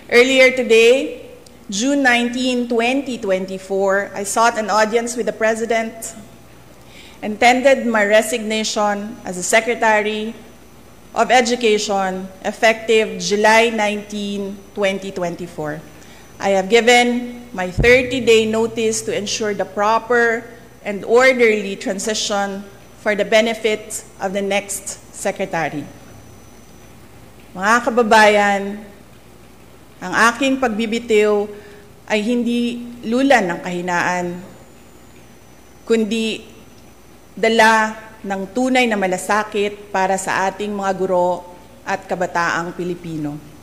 Earlier today, June 19, 2024, I sought an audience with the President and tendered my resignation as the Secretary of Education effective July 19, 2024. I have given my 30-day notice to ensure the proper and orderly transition for the benefit of the next Secretary. Mga kababayan, ang aking pagbibitiw ay hindi lulan ng kahinaan, kundi dala ng tunay na malasakit para sa ating mga guro at kabataang Pilipino.